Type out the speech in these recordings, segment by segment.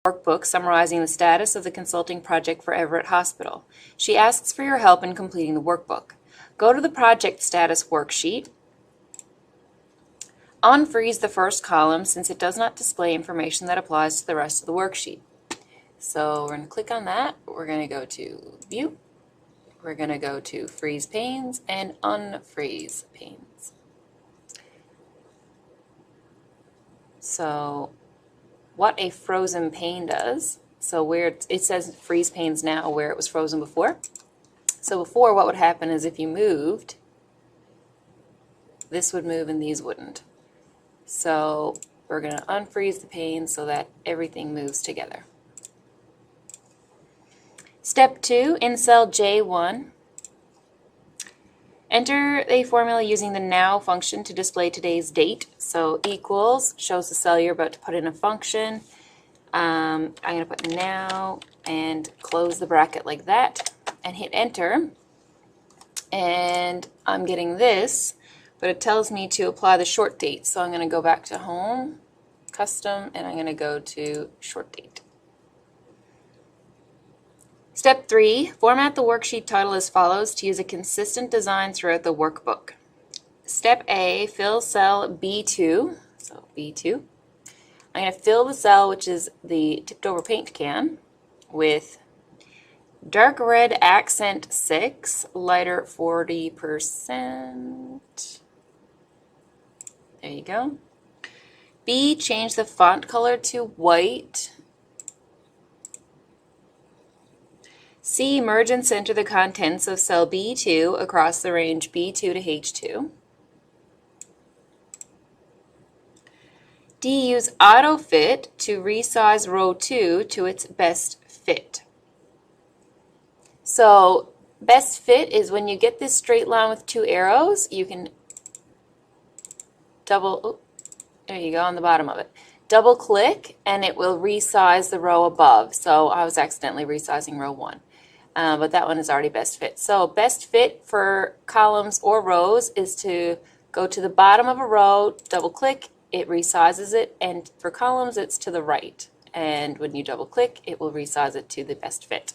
workbook summarizing the status of the consulting project for Everett Hospital. She asks for your help in completing the workbook. Go to the project status worksheet. Unfreeze the first column since it does not display information that applies to the rest of the worksheet. So we're going to click on that. We're going to go to View. We're going to go to Freeze Panes and Unfreeze Panes. So what a frozen pane does, so where it says freeze panes now where it was frozen before. So before, what would happen is if you moved, this would move and these wouldn't. So we're going to unfreeze the pane so that everything moves together. Step 2, in cell J1, enter a formula using the now function to display today's date. So equals shows the cell you're about to put in a function. I'm going to put now and close the bracket like that and hit enter. And I'm getting this, but it tells me to apply the short date. So I'm going to go back to Home, Custom, and I'm going to go to Short Date. Step 3, format the worksheet title as follows to use a consistent design throughout the workbook. Step A, fill cell B2, so B2. I'm going to fill the cell, which is the tipped over paint can, with dark red accent 6, lighter 40%. There you go. B, change the font color to white. C, merge and center the contents of cell B2 across the range B2 to H2. D, use auto fit to resize row 2 to its best fit. So best fit is when you get this straight line with 2 arrows, you can there you go on the bottom of it. Double click and it will resize the row above. So I was accidentally resizing row 1. But that one is already best fit. So best fit for columns or rows is to go to the bottom of a row, double click, it resizes it, and for columns it's to the right. And when you double click, it will resize it to the best fit.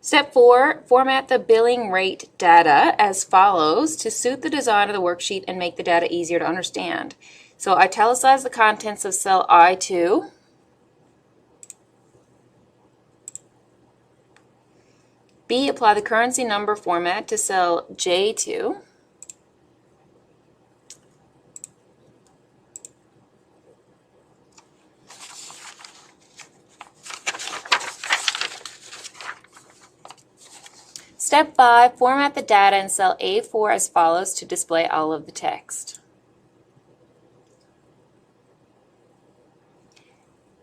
Step 4, format the billing rate data as follows to suit the design of the worksheet and make the data easier to understand. So italicize the contents of cell I2. B, apply the currency number format to cell J2. Step 5, format the data in cell A4 as follows to display all of the text.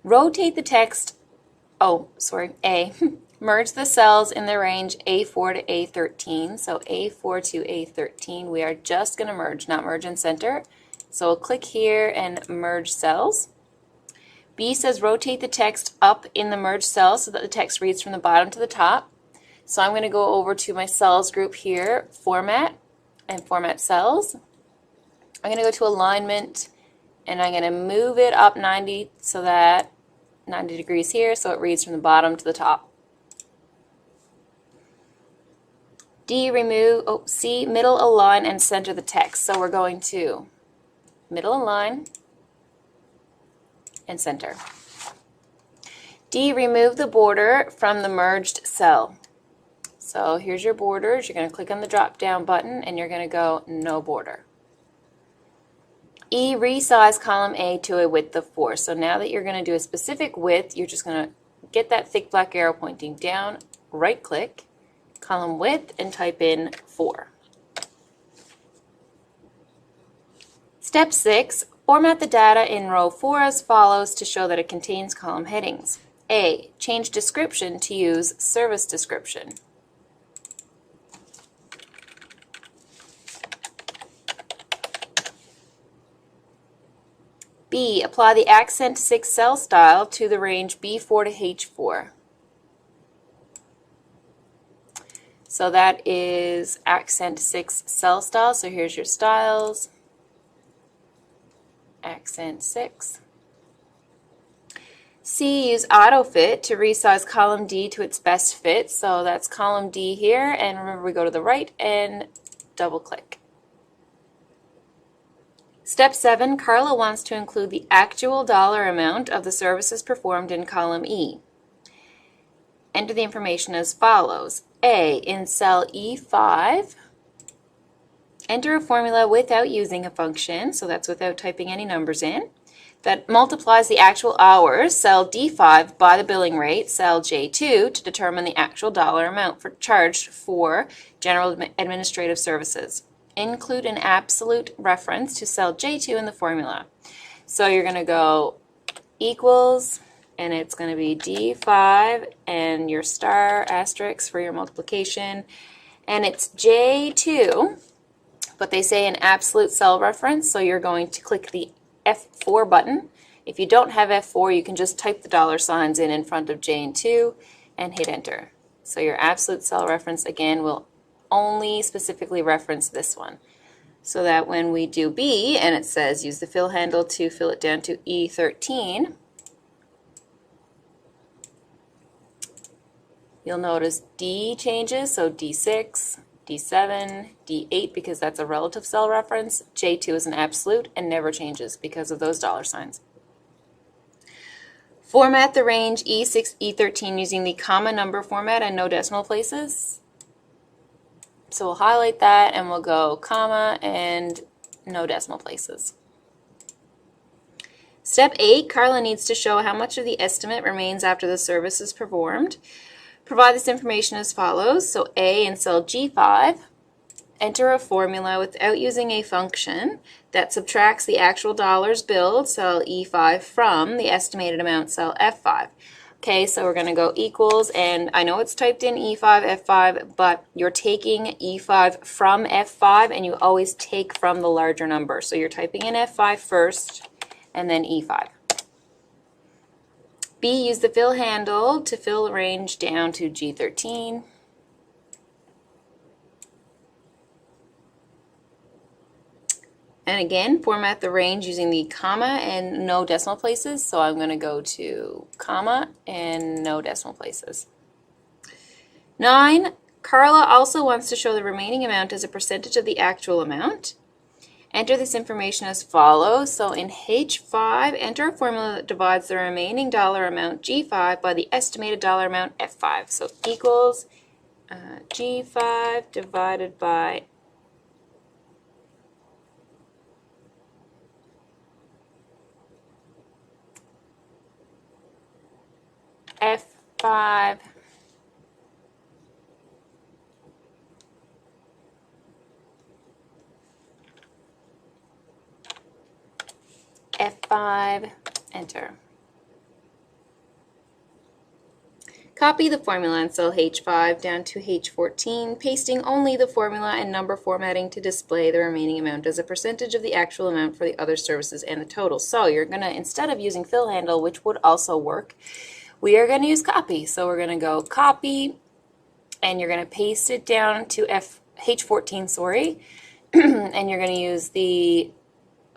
Rotate the text, A. Merge the cells in the range A4 to A13. So A4 to A13, we are just going to merge, not merge and center. So we'll click here and merge cells. B says rotate the text up in the merged cell so that the text reads from the bottom to the top. So I'm going to go over to my cells group here, format, and format cells. I'm going to go to alignment, and I'm going to move it up 90 so that 90 degrees here so it reads from the bottom to the top. D, C, middle align and center the text. So we're going to middle align and center. D, remove the border from the merged cell. So here's your borders. You're going to click on the drop down button and you're going to go no border. E, resize column A to a width of 4. So now that you're going to do a specific width, you're just going to get that thick black arrow pointing down, right click, column width, and type in 4. Step 6, format the data in row 4 as follows to show that it contains column headings. A, change description to use service description. B, apply the accent 6 cell style to the range B4 to H4. So that is accent 6 cell style. So here's your styles, accent 6. C, use AutoFit to resize column D to its best fit. So that's column D here, and remember we go to the right and double click. Step 7, Carla wants to include the actual dollar amount of the services performed in column E. Enter the information as follows. A, in cell E5, enter a formula without using a function, so that's without typing any numbers in, that multiplies the actual hours, cell D5, by the billing rate, cell J2, to determine the actual dollar amount charged for general administrative services. Include an absolute reference to cell J2 in the formula. So you're going to go equals, and it's going to be D5 and your star asterisk for your multiplication, and it's J2, but they say an absolute cell reference, so you're going to click the F4 button. If you don't have F4, you can just type the dollar signs in front of J and 2 and hit enter. So your absolute cell reference again will only specifically reference this one. So that when we do B and it says use the fill handle to fill it down to E13, you'll notice D changes, so D6, D7, D8 because that's a relative cell reference, J2 is an absolute and never changes because of those dollar signs. Format the range E6, E13 using the comma number format and no decimal places. So we'll highlight that and we'll go comma and no decimal places. Step 8, Carla needs to show how much of the estimate remains after the service is performed. Provide this information as follows. So A, in cell G5, enter a formula without using a function that subtracts the actual dollars billed, cell E5, from the estimated amount, cell F5. Okay, so we're going to go equals, and I know it's typed in E5, F5, but you're taking E5 from F5, and you always take from the larger number. So you're typing in F5 first, and then E5. B, use the fill handle to fill the range down to G13. And again, format the range using the comma and no decimal places. So I'm going to go to comma and no decimal places. 9, Carla also wants to show the remaining amount as a percentage of the actual amount. Enter this information as follows. So in H5, enter a formula that divides the remaining dollar amount G5 by the estimated dollar amount F5. So equals G5 divided by F5 F5, enter. Copy the formula in cell H5 down to H14, pasting only the formula and number formatting to display the remaining amount as a percentage of the actual amount for the other services and the total. So you're going to, instead of using fill handle, which would also work, we are going to use copy. So we're going to go copy, and you're going to paste it down to H14, sorry, and you're going to use the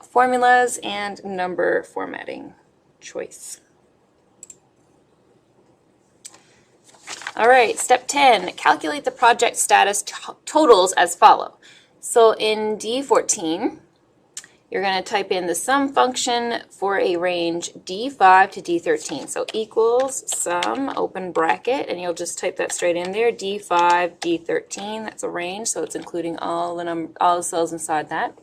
formulas and number formatting choice. All right, step 10, calculate the project status totals as follow. So in D14, you're going to type in the sum function for a range D5 to D13. So equals sum, open bracket, and you'll just type that straight in there, D5, D13. That's a range, so it's including all the cells inside that.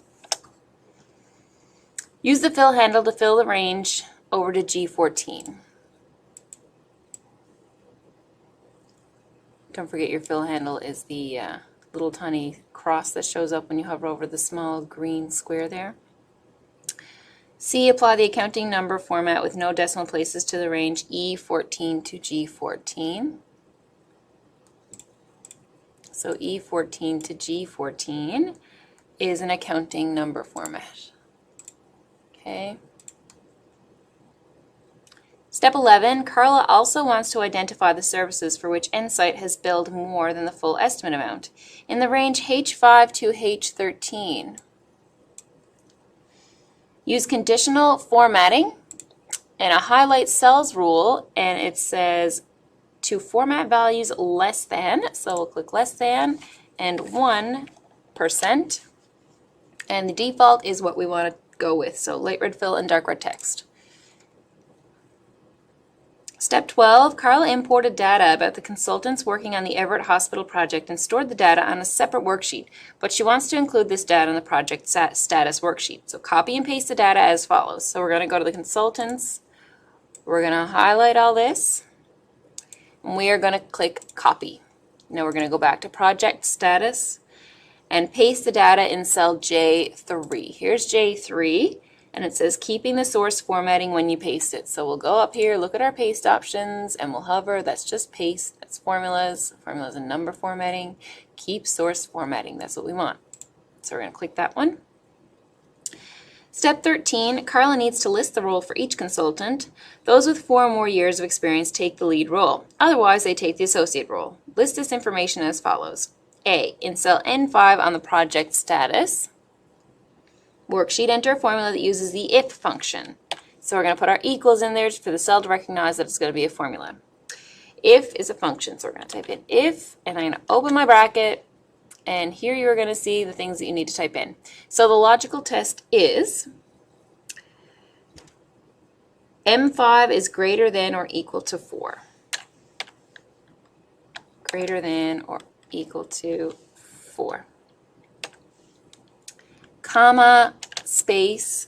Use the fill handle to fill the range over to G14. Don't forget your fill handle is the little tiny cross that shows up when you hover over the small green square there. C, apply the accounting number format with no decimal places to the range E14 to G14. So E14 to G14 is an accounting number format. Okay. Step 11, Carla also wants to identify the services for which Ensight has billed more than the full estimate amount in the range H5 to H13. Use conditional formatting and a highlight cells rule, and it says to format values less than, so we'll click less than, and 1%, and the default is what we want to go with, so light red fill and dark red text. Step 12, Carla imported data about the consultants working on the Everett Hospital project and stored the data on a separate worksheet, but she wants to include this data in the project status worksheet. So copy and paste the data as follows. So we're going to go to the consultants, we're going to highlight all this, and we are going to click copy. Now we're going to go back to project status and paste the data in cell J3. Here's J3. And it says keeping the source formatting when you paste it. So we'll go up here, look at our paste options, and we'll hover. That's just paste. That's formulas. Formulas and number formatting. Keep source formatting. That's what we want. So we're going to click that one. Step 13, Carla needs to list the role for each consultant. Those with 4 or more years of experience take the lead role. Otherwise, they take the associate role. List this information as follows. A, in cell N5 on the project status, worksheet, enter a formula that uses the if function. So we're going to put our equals in there for the cell to recognize that it's going to be a formula. If is a function, so we're going to type in if, and I'm going to open my bracket, and here you're going to see the things that you need to type in. So the logical test is M5 is greater than or equal to 4. Greater than or equal to 4. Comma, space,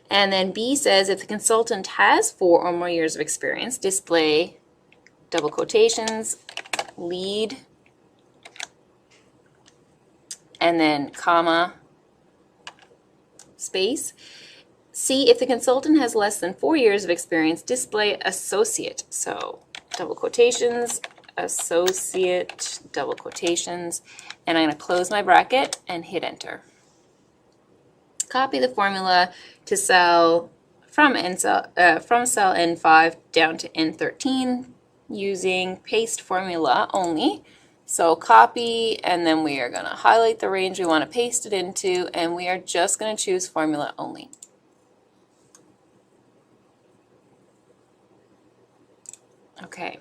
and then B says if the consultant has 4 or more years of experience, display double quotations, lead, and then comma, space. C, if the consultant has less than 4 years of experience, display associate. So double quotations, associate, double quotations, and I'm going to close my bracket and hit enter. Copy the formula to cell from cell N5 down to N13 using paste formula only. So copy, and then we are going to highlight the range we want to paste it into, and we are just going to choose formula only. Okay.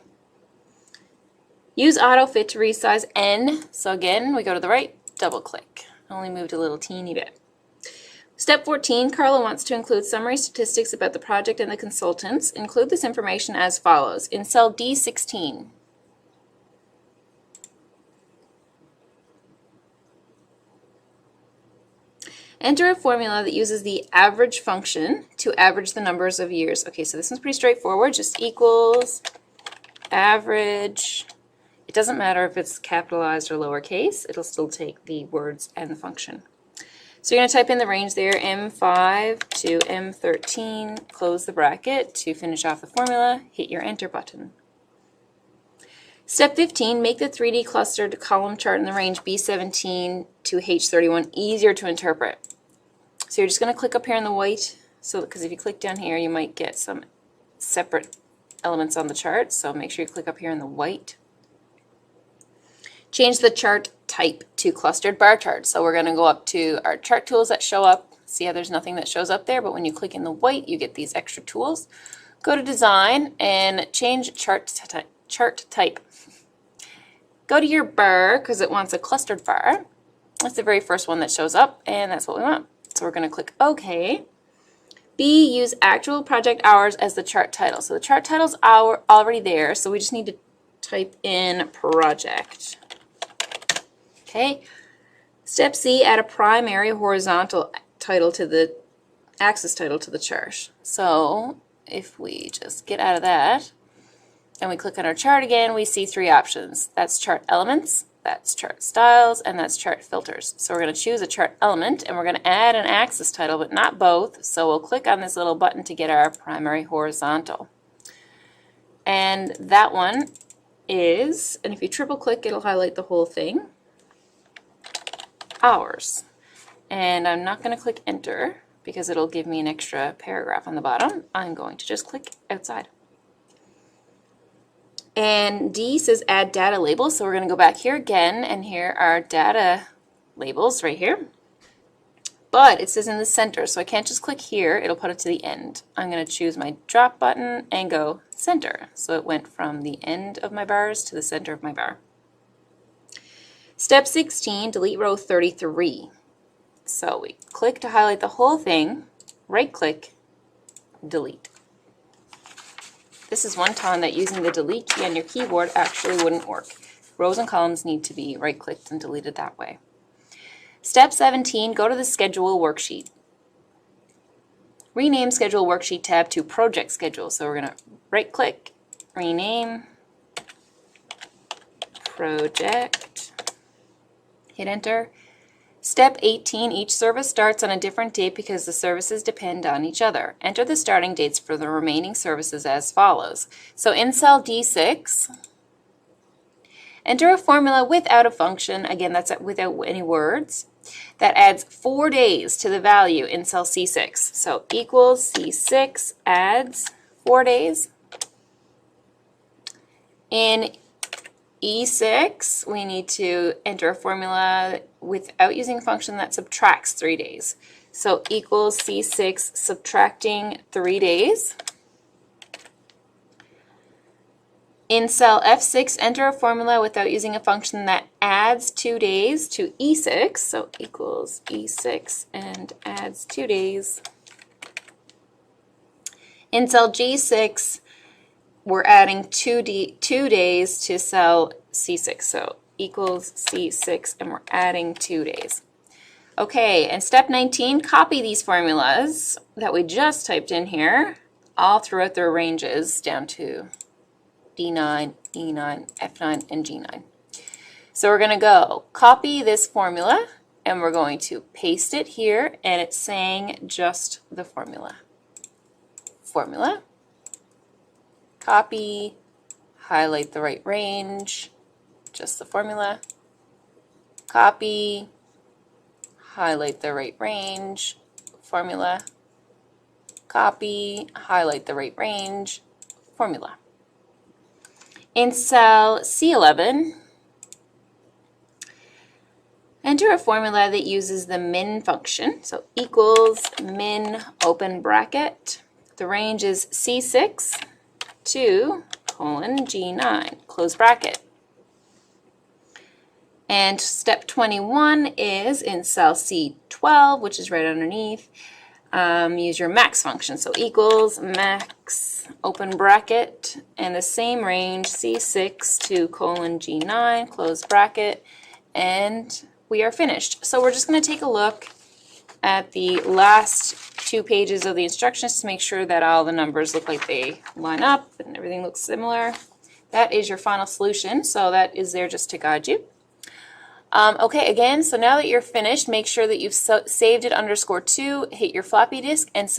Use AutoFit to resize N. So again, we go to the right, double click. Only moved a little teeny bit. Step 14, Carla wants to include summary statistics about the project and the consultants. Include this information as follows. In cell D16, enter a formula that uses the average function to average the numbers of years. Okay, so this one's pretty straightforward. Just equals average. It doesn't matter if it's capitalized or lowercase. It'll still take the words and the function. So you're going to type in the range there, M5 to M13, close the bracket to finish off the formula, hit your enter button. Step 15, make the 3D clustered column chart in the range B17 to H31 easier to interpret. So you're just going to click up here in the white, because if you click down here you might get some separate elements on the chart, so make sure you click up here in the white. Change the chart type to clustered bar chart. So we're going to go up to our chart tools that show up. See how there's nothing that shows up there, but when you click in the white, you get these extra tools. Go to design and change chart type. Go to your bar because it wants a clustered bar. That's the very first one that shows up, and that's what we want. So we're going to click OK. B, use actual project hours as the chart title. So the chart title's already there, so we just need to type in project. Okay. Step C, add a primary horizontal title to the axis title to the chart. So if we just get out of that and we click on our chart again, we see 3 options. That's chart elements, that's chart styles, and that's chart filters. So we're going to choose a chart element and we're going to add an axis title, but not both. So we'll click on this little button to get our primary horizontal. And that one is, and if you triple click, it'll highlight the whole thing, hours. And I'm not going to click enter because it'll give me an extra paragraph on the bottom. I'm going to just click outside. And D says add data labels, so we're going to go back here again, and here are data labels right here. but it says in the center, so I can't just click here, it'll put it to the end. I'm going to choose my drop button and go center. So it went from the end of my bars to the center of my bar. Step 16, delete row 33. So we click to highlight the whole thing, right click, delete. This is one time that using the delete key on your keyboard actually wouldn't work. Rows and columns need to be right clicked and deleted that way. Step 17, go to the schedule worksheet. Rename schedule worksheet tab to project schedule. So we're going to right click, rename, project, hit enter. Step 18, each service starts on a different date because the services depend on each other. Enter the starting dates for the remaining services as follows. So in cell D6, enter a formula without a function, again that's without any words, that adds 4 days to the value in cell C6. So equals C6 adds 4 days. In E6, we need to enter a formula without using a function that subtracts 3 days. So equals C6 subtracting 3 days. In cell F6, enter a formula without using a function that adds 2 days to E6. So equals E6 and adds 2 days. In cell G6, we're adding 2 days to cell C6. So equals C6 and we're adding 2 days. Okay, and step 19, copy these formulas that we just typed in here all throughout their ranges down to D9, E9, F9, and G9. So we're going to go copy this formula and we're going to paste it here, and it's saying just the formula. Formula, copy, highlight the right range, just the formula, copy, highlight the right range, formula, copy, highlight the right range, formula. In cell C11, enter a formula that uses the min function. So equals min open bracket. The range is C6 to colon G9, close bracket. And step 21 is in cell C12, which is right underneath. Use your max function. So equals max open bracket and the same range C6 to colon G9, close bracket, and we are finished. So we're just going to take a look at the last 2 pages of the instructions to make sure that all the numbers look like they line up and everything looks similar. That is your final solution, so that is there just to guide you. Okay, again, so now that you're finished, make sure that you've saved it _2, hit your floppy disk, and